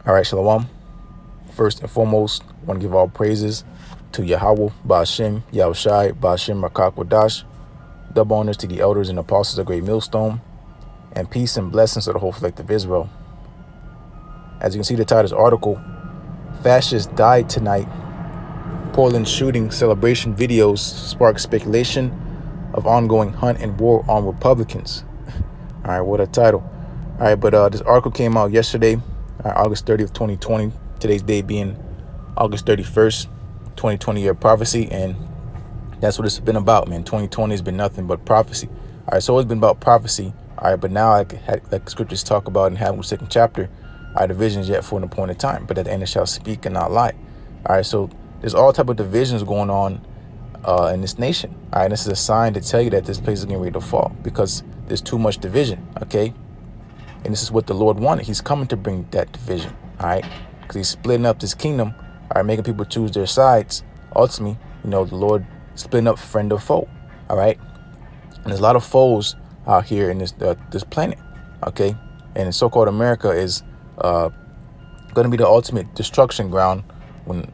All right, Shalom. First and foremost, I want to give all praises to Yahawah, BaHaShem, YAHAWASHI, BaHaShem, Rakakwadash. Double honors to the elders and apostles of Great Millstone, and peace and blessings to the whole collective Israel. As you can see the title of this article, Fascists died tonight. Portland shooting celebration videos spark speculation of ongoing hunt and war on Republicans. All right, what a title. All right, but this article came out yesterday, August 30th, 2020. Today's day being August 31st, 2020 year prophecy. And that's what it's been about, man. 2020 has been nothing but prophecy. All right, so it's been about prophecy. All right, but now like scriptures talk about in Habakkuk's 2nd chapter, the visions yet for an appointed time, but at the end it shall speak and not lie. All right, so there's all type of divisions going on in this nation. All right, this is a sign to tell you that this place is getting ready to fall because there's too much division, okay? And this is what the Lord wanted. He's coming to bring that division, all right? Because he's splitting up this kingdom, all right, making people choose their sides. Ultimately, the Lord splitting up friend or foe, all right? And there's a lot of foes out here in this planet, okay? And so-called America is going to be the ultimate destruction ground when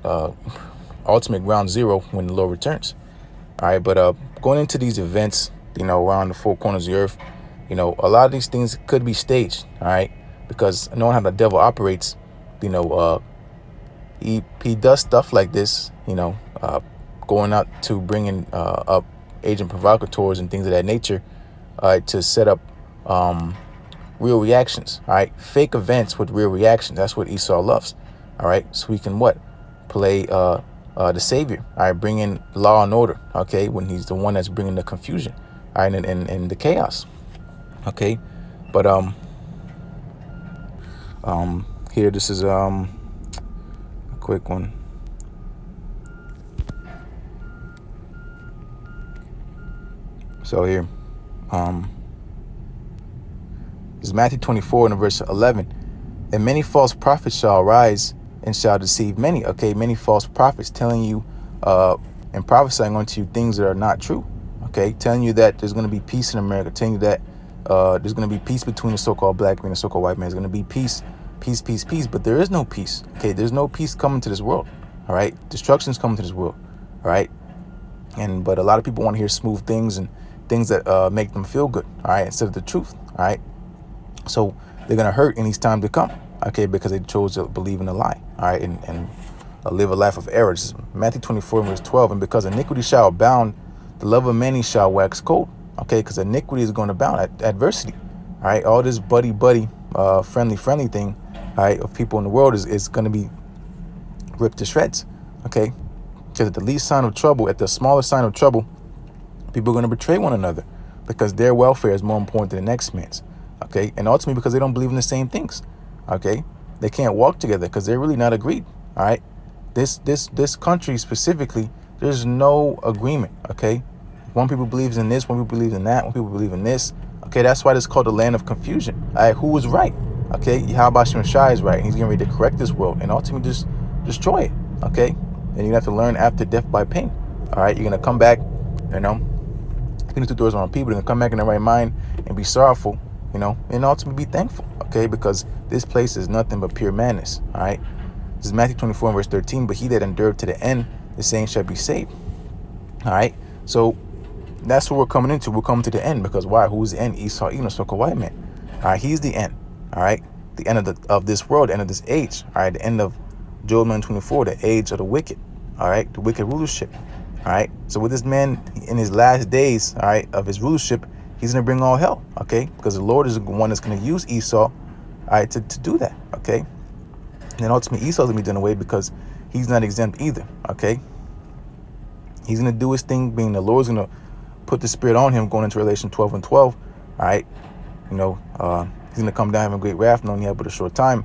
ultimate ground zero when the Lord returns. All right, but going into these events, around the four corners of the earth, a lot of these things could be staged. All right, because knowing how the devil operates, he does stuff like this, going out to bringing up agent provocateurs and things of that nature, to set up real reactions. All right, fake events with real reactions. That's what Esau loves. All right, so we can play the savior. All right, bring in law and order. Okay, when he's the one that's bringing the confusion, all right, and the chaos. Okay, but here, this is a quick one. So here, this is Matthew 24 and verse 11. And many false prophets shall arise and shall deceive many. Okay, many false prophets telling you and prophesying unto you things that are not true. Okay, telling you that there's going to be peace in America, telling you that there's going to be peace between the so-called black man and the so-called white man. There's going to be peace, peace, peace, peace. But there is no peace. Okay, there's no peace coming to this world. All right, destruction's coming to this world. All right, but a lot of people want to hear smooth things and things that make them feel good. All right, instead of the truth. All right, so they're going to hurt in these times to come. Okay, because they chose to believe in a lie. All right, and live a life of error. This is Matthew 24 verse 12. And because iniquity shall abound, the love of many shall wax cold. Okay, because iniquity is going to abound, adversity. All right, all this buddy, friendly thing, all right, of people in the world is going to be ripped to shreds. Okay, because at the least sign of trouble, at the smallest sign of trouble, people are going to betray one another because their welfare is more important than the next man's. Okay, and ultimately because they don't believe in the same things. Okay, they can't walk together because they're really not agreed. All right, this country specifically, there's no agreement. Okay, one people believes in this, one people believes in that, one people believe in this. Okay, that's why it's called the land of confusion. All right, who is right? Okay, YAHAWASHI is right, and he's getting ready to correct this world and ultimately just destroy it. Okay, and you have to learn after death by pain. All right, you're gonna come back, these two doors on people. They're gonna come back in their right mind and be sorrowful, and ultimately be thankful. Okay, because this place is nothing but pure madness. All right, this is Matthew 24 verse 13. But he that endured to the end, the same shall be saved. All right, so that's what we're coming into. We're coming to the end because why? Who's the end? Esau, so-called white man. All right, he's the end. All right, the end of this world, the end of this age. All right, the end of Joel 9:24, the age of the wicked. All right, the wicked rulership. All right, so with this man in his last days, all right, of his rulership, he's going to bring all hell, okay? Because the Lord is the one that's going to use Esau, all right, to do that, okay? And then ultimately Esau's going to be done away because he's not exempt either, okay? He's going to do his thing, being the Lord's going to put the spirit on him going into Revelation 12 and 12, all right? He's going to come down having great wrath, knowing he had but a short time.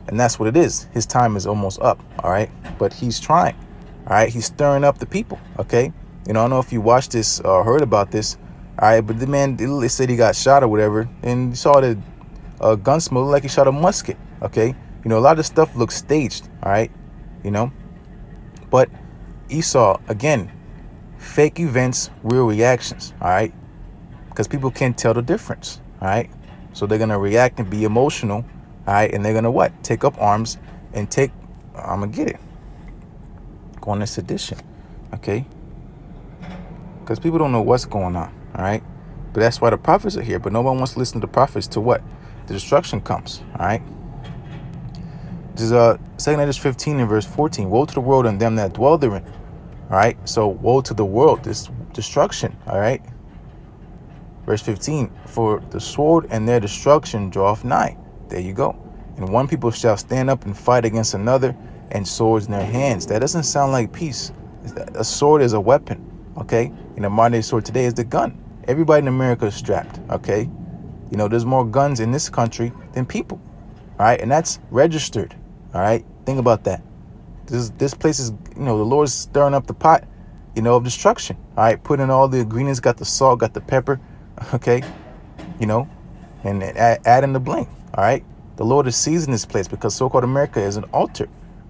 And that's what it is. His time is almost up, all right? But he's trying, all right? He's stirring up the people, okay? I don't know if you watched this or heard about this. All right, but the man, they said he got shot or whatever, and you saw the gun smoke like he shot a musket. Okay, a lot of this stuff looks staged. All right, but Esau, again, fake events, real reactions. All right, because people can't tell the difference. All right, so they're gonna react and be emotional. All right, and they're gonna what? Take up arms and take. I'm gonna get it. Go on to sedition, okay? Because people don't know what's going on. All right, but that's why the prophets are here. But no one wants to listen to the prophets to what? The destruction comes. All right. This is 2 Corinthians 15 and verse 14. Woe to the world and them that dwell therein. All right. So woe to the world, this destruction. All right. Verse 15. For the sword and their destruction draweth nigh. There you go. And one people shall stand up and fight against another, and swords in their hands. That doesn't sound like peace. A sword is a weapon. Okay. And a modern day sword today is the gun. Everybody in America is strapped. Okay. You know, there's more guns in this country than people. All right. And that's registered. All right. Think about that. This place is, you know, the Lord's stirring up the pot, you know, of destruction. All right. Putting all the ingredients, got the salt, got the pepper. Okay. You know, and adding the bling. All right. The Lord is seizing this place because so-called America is an altar.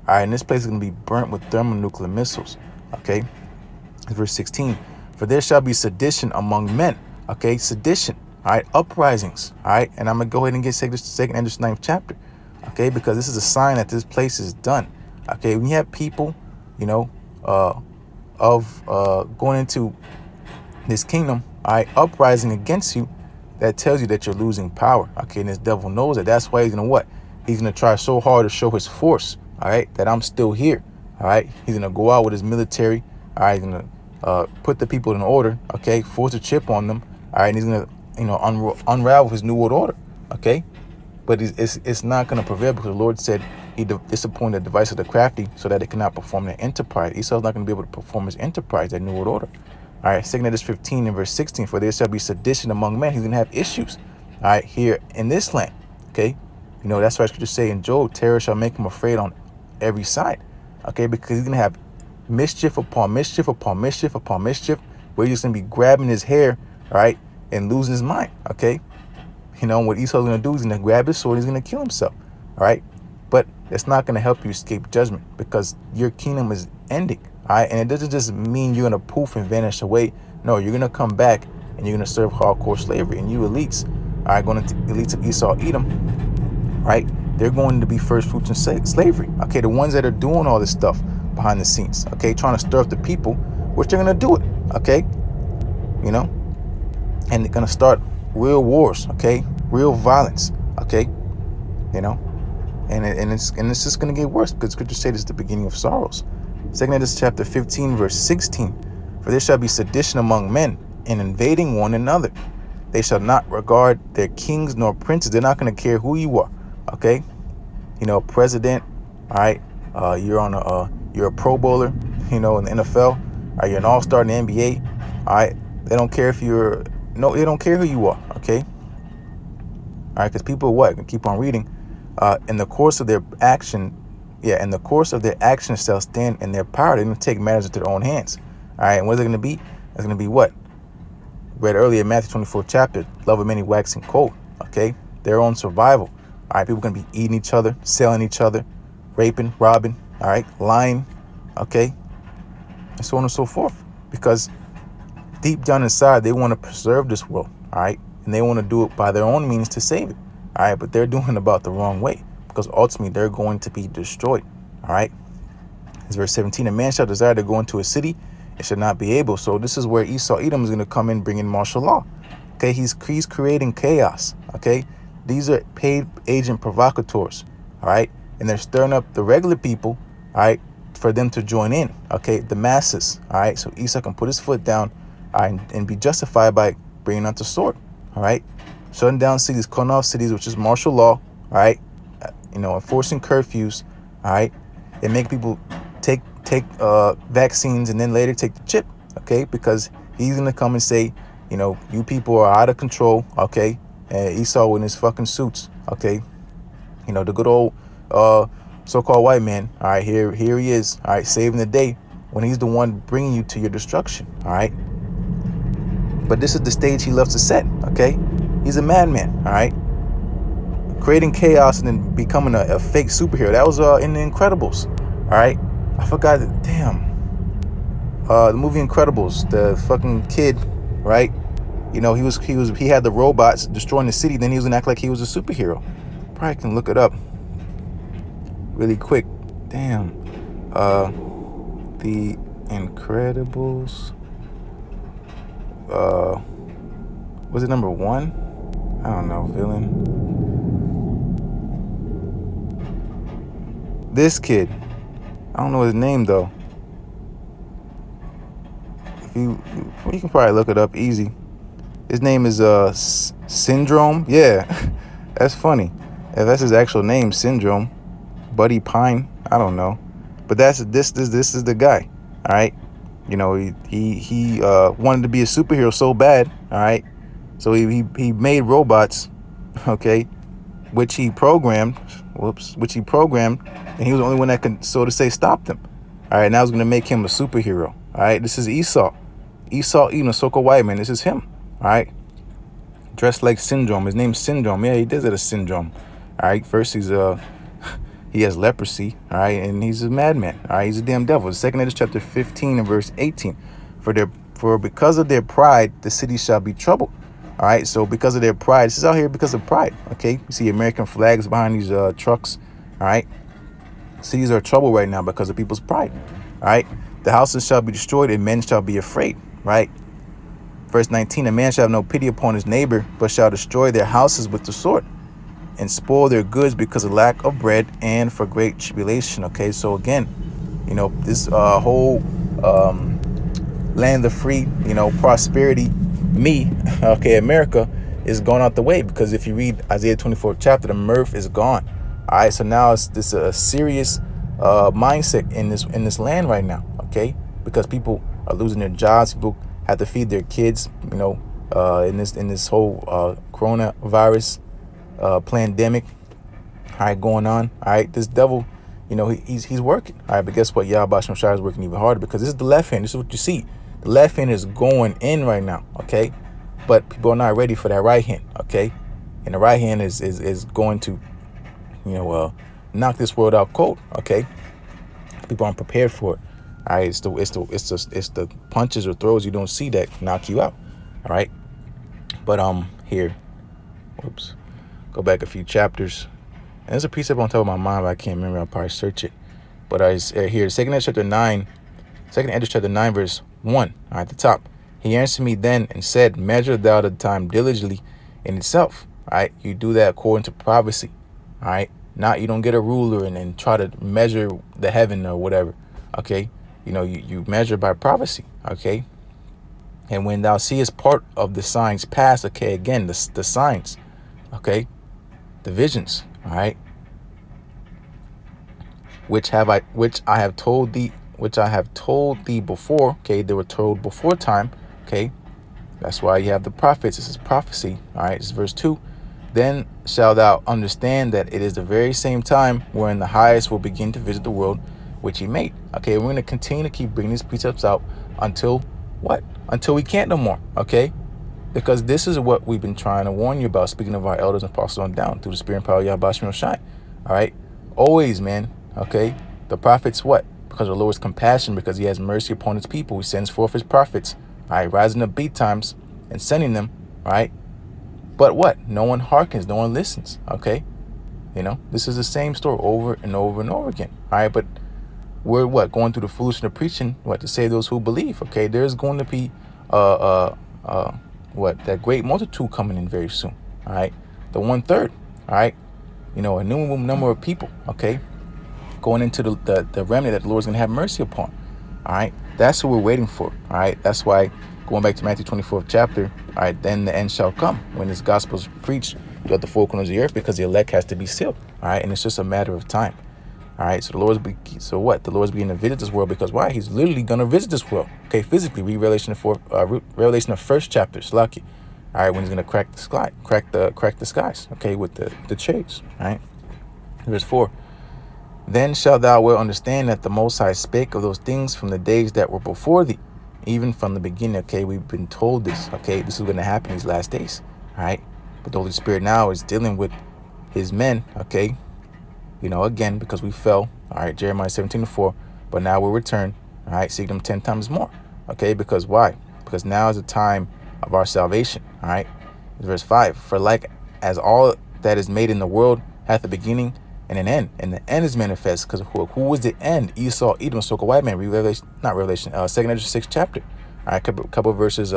All right. And this place is going to be burnt with thermonuclear missiles. Okay. Verse 16. For there shall be sedition among men. Okay. Sedition. All right. Uprisings. All right. And I'm going to go ahead and get second and 9th chapter. Okay, because this is a sign that this place is done. Okay, when you have people, you know, going into this kingdom, all right, uprising against you, that tells you that you're losing power. Okay, and this devil knows that. That's why he's gonna what? He's gonna try so hard to show his force. All right, that I'm still here. All right, he's gonna go out with his military. All right, he's gonna put the people in order. Okay, force a chip on them. All right, and he's gonna, you know, unravel his new world order. Okay. But it's not going to prevail because the Lord said he disappointed the device of the crafty so that it cannot perform their enterprise. Esau's not going to be able to perform his enterprise, that new world order. All right, 2 Corinthians 15 and verse 16, for there shall be sedition among men. He's going to have issues, all right, here in this land. Okay, you know, that's why scripture say in Job, terror shall make him afraid on every side. Okay, because he's going to have mischief upon mischief upon mischief upon mischief, where he's going to be grabbing his hair, all right, and losing his mind. Okay. You know, what Esau's going to do is going to grab his sword. He's going to kill himself. All right. But it's not going to help you escape judgment because your kingdom is ending. All right. And it doesn't just mean you're going to poof and vanish away. No, you're going to come back and you're going to serve hardcore slavery. And you elites, all right, going to elites of Esau, Edom, right? They're going to be first fruits in slavery. Okay. The ones that are doing all this stuff behind the scenes. Okay. Trying to stir up the people, which they're going to do it. Okay. You know, and they're going to start real wars, okay, real violence, okay, you know, and it's just going to get worse because scripture says it's the beginning of sorrows. 2 Corinthians chapter 15 verse 16, for there shall be sedition among men, and invading one another. They shall not regard their kings nor princes. They're not going to care who you are, okay, you know, president, all right, you're a pro bowler, you know, in the NFL, all right, you're an all-star in the NBA, all right, they don't care if you're they don't care who you are, okay? All right, because people what? Keep on reading. In the course of their action, shall stand in their power. They're going to take matters into their own hands. All right, and what's it going to be? It's going to be what? Read earlier, Matthew 24 chapter, love of many waxing cold, okay? Their own survival. All right, people are going to be eating each other, selling each other, raping, robbing, all right, lying, okay? And so on and so forth. Because deep down inside, they want to preserve this world, all right? And they want to do it by their own means to save it, all right? But they're doing it about the wrong way because ultimately they're going to be destroyed, all right? It's verse 17, a man shall desire to go into a city and shall not be able. So this is where Esau, Edom is going to come in bringing martial law, okay? He's creating chaos, okay? These are paid agent provocateurs, all right? And they're stirring up the regular people, all right, for them to join in, okay? The masses, all right? So Esau can put his foot down, and be justified by bringing out the sword, all right? Shutting down cities, cutting off cities, which is martial law, all right? You know, enforcing curfews, all right? And make people take vaccines and then later take the chip, okay? Because he's going to come and say, you know, you people are out of control, okay? And Esau in his fucking suits, okay? You know, the good old so-called white man, all right? Here he is, all right, saving the day when he's the one bringing you to your destruction, all right? But this is the stage he loves to set, okay? He's a madman, all right? Creating chaos and then becoming a fake superhero. That was in The Incredibles, all right? I forgot, damn. The movie Incredibles, the fucking kid, right? You know, he had the robots destroying the city, then he was gonna act like he was a superhero. probably can look it up really quick. Damn. The Incredibles. Was it number 1? I don't know. Villain. This kid. I don't know his name though. If you can probably look it up easy. His name is Syndrome. Yeah, that's funny. If that's his actual name, Syndrome. Buddy Pine. I don't know, but this is the guy. All right, you know he wanted to be a superhero so bad. All right, so he made robots. Okay, which he programmed. Which he programmed, and he was the only one that could, so to say, stop them. All right, now it's gonna make him a superhero. All right, this is Esau eating a so-called white man. This is him. All right, dressed like Syndrome. His name's Syndrome. Yeah, he does it as Syndrome. All right, first he has leprosy. All right, and he's a madman. All right, he's a damn devil. The second Esdras chapter 15 and verse 18. For because of their pride, the city shall be troubled. All right, so because of their pride, this is out here because of pride. Okay, you see American flags behind these trucks. All right, cities are troubled right now because of people's pride. All right, the houses shall be destroyed and men shall be afraid. Right, verse 19, a man shall have no pity upon his neighbor, but shall destroy their houses with the sword and spoil their goods because of lack of bread and for great tribulation. Okay, so again, you know, this whole land of free, you know, prosperity, okay, America is going out the way, because if you read Isaiah 24th chapter, the mirth is gone. All right, so now it's this a serious mindset in this land right now. Okay, because people are losing their jobs, people have to feed their kids, you know, in this whole coronavirus pandemic, all right, going on. All right, this devil, you know, he's working. All right, but guess what? YAHAWASHI is working even harder, because this is the left hand. This is what you see. The left hand is going in right now. Okay, but people are not ready for that right hand. Okay, and the right hand is going to, you know, knock this world out cold. Okay, people aren't prepared for it. All right, it's the punches or throws you don't see that knock you out. All right, but here, whoops, go back a few chapters. And there's a precept on top of my mind, but I can't remember. I'll probably search it. But here, second Esdras chapter 9, verse 1, at the top. He answered me then and said, measure thou the time diligently in itself. All right, you do that according to prophecy. All right, not you don't get a ruler and then try to measure the heaven or whatever. Okay, you know, you measure by prophecy. Okay, and when thou seest part of the signs pass, okay, again, the signs, okay, the visions, all right, which I have told thee before. Okay, they were told before time. Okay, that's why you have the prophets. This is prophecy. All right, this is verse 2. Then shalt thou understand that it is the very same time wherein the highest will begin to visit the world which he made. Okay, we're going to continue to keep bringing these precepts out until what? Until we can't no more. Okay, because this is what we've been trying to warn you about, speaking of our elders and apostles on down, through the spirit and power of YAHAWASHI. All right, always, man. Okay, the prophets, what? Because the Lord's compassion, because he has mercy upon his people, he sends forth his prophets, all right, rising up beat times and sending them, all right. But what? No one hearkens, no one listens. Okay, you know, this is the same story over and over and over again. All right, but we're what? Going through the foolishness of preaching, what, to save those who believe. Okay, there's going to be what, that great multitude coming in very soon. All right, the 1/3. All right, you know, a new number of people. Okay, going into the remnant that the Lord's gonna have mercy upon. All right, that's what we're waiting for. All right, that's why, going back to Matthew 24th chapter, all right, then the end shall come when this gospel is preached throughout the four corners of the earth, because the elect has to be sealed. All right, and it's just a matter of time. All right, so the Lord's the Lord's beginning to visit this world, because why? He's literally gonna visit this world. Okay, physically. Read Revelation the first chapter, Slaki. All right, when he's gonna crack the skies. Okay, with the chariots. All right, verse 4. Then shalt thou well understand that the Most High spake of those things from the days that were before thee, even from the beginning. Okay, we've been told this. Okay, this is going to happen these last days. All right, but the Holy Spirit now is dealing with his men. Okay, you know, again, because we fell. All right, Jeremiah 17:4. But now we'll return. All right, seek them 10 times more. Okay, because why? Because now is the time of our salvation. All right, verse 5. For like as all that is made in the world hath a beginning and an end, and the end is manifest. Because who was the end? Esau, Edom, so a white man. Revelation, not Revelation. Second Ezra 6th chapter. All right, couple of verses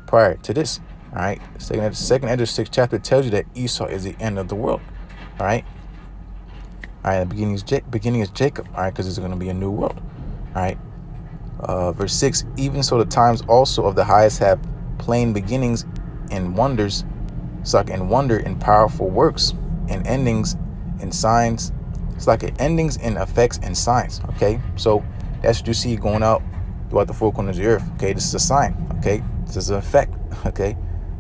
prior to this. All right, second Ezra 6th chapter tells you that Esau is the end of the world. All right. All right, the beginning is Jacob. All right, because there's going to be a new world. All right. Verse 6, even so the times also of the highest have plain beginnings and wonders, and wonder in powerful works and endings and signs. It's like endings and effects and signs. Okay, so that's what you see going out throughout the four corners of the earth. Okay, this is a sign. Okay, this is an effect. Okay,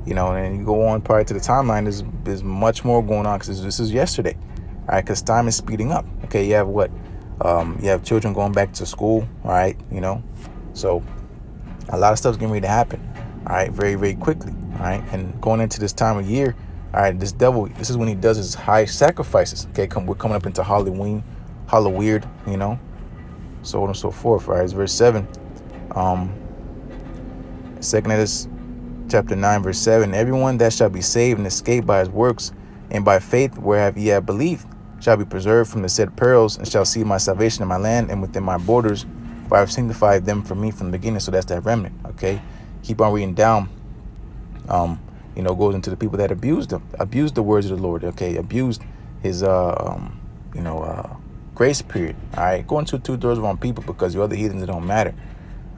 you know, and you go on prior to the timeline, there's much more going on, because this is yesterday. All right, because time is speeding up. Okay, you have what? You have children going back to school. All right, you know, so a lot of stuff's getting ready to happen. All right, very, very quickly. All right, and going into this time of year, all right, this devil, this is when he does his high sacrifices. Okay, we're coming up into Halloween, Halloween, you know, so on and so forth. All right, it's verse 7. Second Ezra chapter 9, verse 7. Everyone that shall be saved and escape by his works and by faith whereof ye have believed shall be preserved from the said perils, and shall see my salvation in my land and within my borders, for I have sanctified them for me from the beginning. So that's that remnant. Okay, keep on reading down. You know, goes into the people that abused the words of the Lord. Okay, abused his grace period. All right, go into 2/3 wrong people, because the other heathens, it don't matter.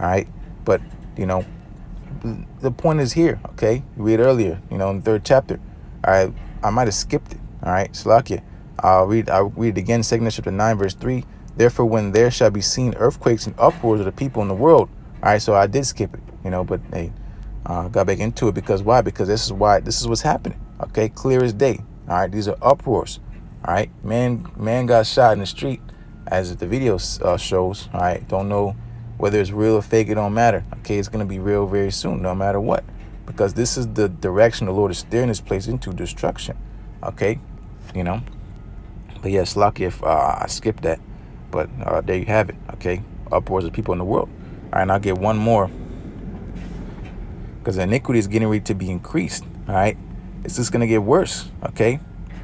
All right, but you know, the point is here. Okay, you read earlier, you know, in the 3rd chapter. All right, I might have skipped it. All right, Salakia. I'll read it again. 2nd chapter 9, verse 3. Therefore, when there shall be seen earthquakes and uproars of the people in the world. All right, so I did skip it, you know, but hey, got back into it, because why? Because this is what's happening. Okay, clear as day. All right, these are uproars. All right, man got shot in the street, as the video shows. All right, don't know whether it's real or fake. It don't matter. Okay, it's gonna be real very soon, no matter what, because this is the direction the Lord is steering this place into, destruction. Okay, you know. But yes, lucky if I skipped that. But there you have it. Okay, upwards of people in the world. All right, and I'll get one more, because iniquity is getting ready to be increased. All right, it's just gonna get worse. Okay,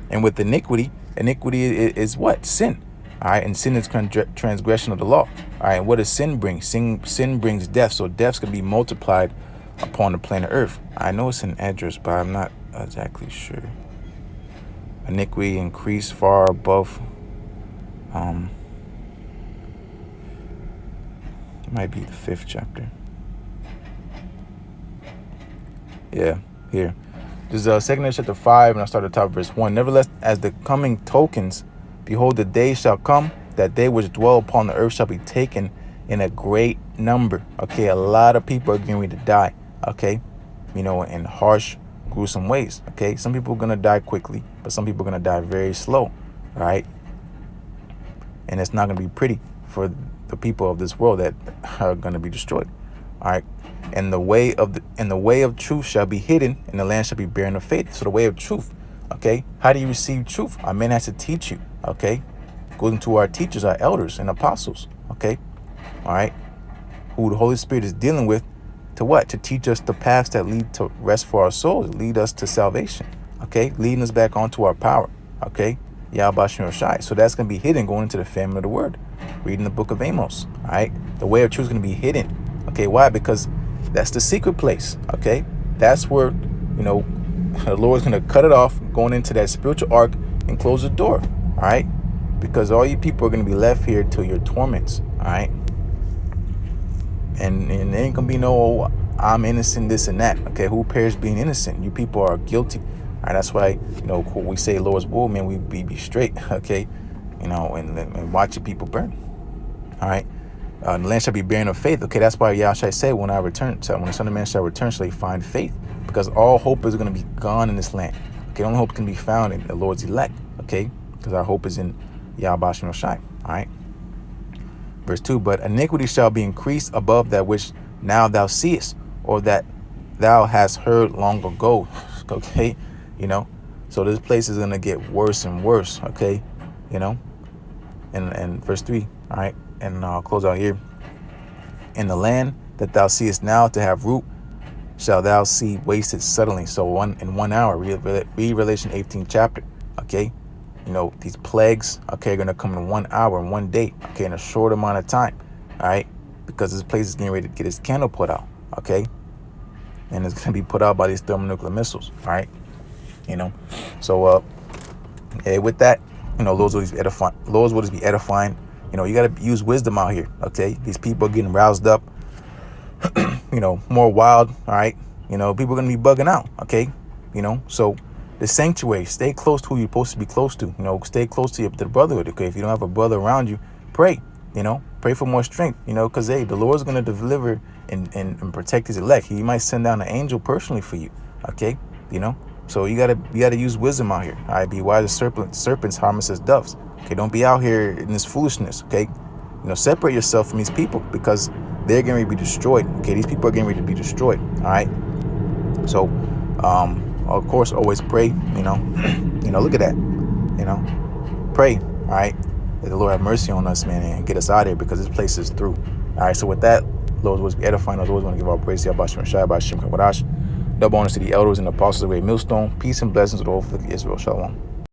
and with iniquity is what? Sin. All right, and sin is transgression of the law. All right, and what does sin bring? Sin brings death. So death's gonna be multiplied upon the planet Earth. I know it's an address, but I'm not exactly sure. Iniquity increased far above. It might be the 5th chapter. Yeah, here. This is 2nd Ezra chapter 5, and I start at the top of verse 1. Nevertheless, as the coming tokens, behold, the day shall come, that they which dwell upon the earth shall be taken in a great number. Okay, a lot of people are getting ready to die. Okay, you know, in harsh, gruesome ways. Okay, some people are gonna die quickly, but some people are gonna die very slow. All right, and it's not gonna be pretty for the people of this world that are gonna be destroyed. All right, and the way of truth shall be hidden, and the land shall be barren of faith. So the way of truth. Okay, how do you receive truth? Our men has to teach you. Okay, going to our teachers, our elders and apostles. Okay, all right, who the Holy Spirit is dealing with. To what? To teach us the paths that lead to rest for our souls, lead us to salvation. Okay, leading us back onto our power. Okay, YAHAWASHI. So that's going to be hidden going into the famine of the word. Reading the book of Amos. All right, the way of truth is going to be hidden. Okay, why? Because that's the secret place. Okay, that's where, you know, the Lord's going to cut it off, going into that spiritual ark and close the door. All right, because all you people are going to be left here till your torments. All right. And there ain't gonna be no, I'm innocent, this and that. Okay, who perished being innocent? You people are guilty. All right, that's why, you know, we say Lord's will, man, we be straight. Okay, you know, and watch your people burn. All right, the land shall be barren of faith. Okay, that's why Yahshua said, when I return, so when the Son of Man shall return, shall he find faith? Because all hope is gonna be gone in this land. Okay, the only hope can be found in the Lord's elect. Okay, because our hope is in YAHAWASHI. All right. Verse 2, but iniquity shall be increased above that which now thou seest, or that thou hast heard long ago. Okay, you know, so this place is going to get worse and worse. Okay, you know, and verse 3, all right, and I'll close out here. In the land that thou seest now to have root, shall thou see wasted suddenly. So in 1 hour, read Revelation 18th chapter. Okay, You know, these plagues, okay, are going to come in 1 hour, in 1 day, okay, in a short amount of time, all right? Because this place is getting ready to get its candle put out, okay? And it's going to be put out by these thermonuclear missiles, all right? You know, so, with that, you know, Lord's will be edifying. Lord's will be edifying. You know, you got to use wisdom out here, okay? These people are getting roused up, you know, more wild, all right? You know, people are going to be bugging out, okay? You know, so the sanctuary, stay close to who you're supposed to be close to. You know, stay close to the brotherhood, okay? If you don't have a brother around you, pray, you know, pray for more strength, you know, because, hey, the Lord's going to deliver and protect his elect. He might send down an angel personally for you, okay? You know, so you gotta use wisdom out here, all right? Be wise as serpents, harmless as doves, okay? Don't be out here in this foolishness, okay? You know, separate yourself from these people because they're going to be destroyed, okay? These people are getting ready to be destroyed, all right? So, of course, always pray, you know. You know, look at that, you know. Pray, all right, that the Lord have mercy on us, man, and get us out of here because this place is through. All right, so with that, Lord was be edifying. I always want to give all praise to YAHAWASHI, double honors to the elders and apostles of the great millstone. Peace and blessings to the whole of Israel. Shalom.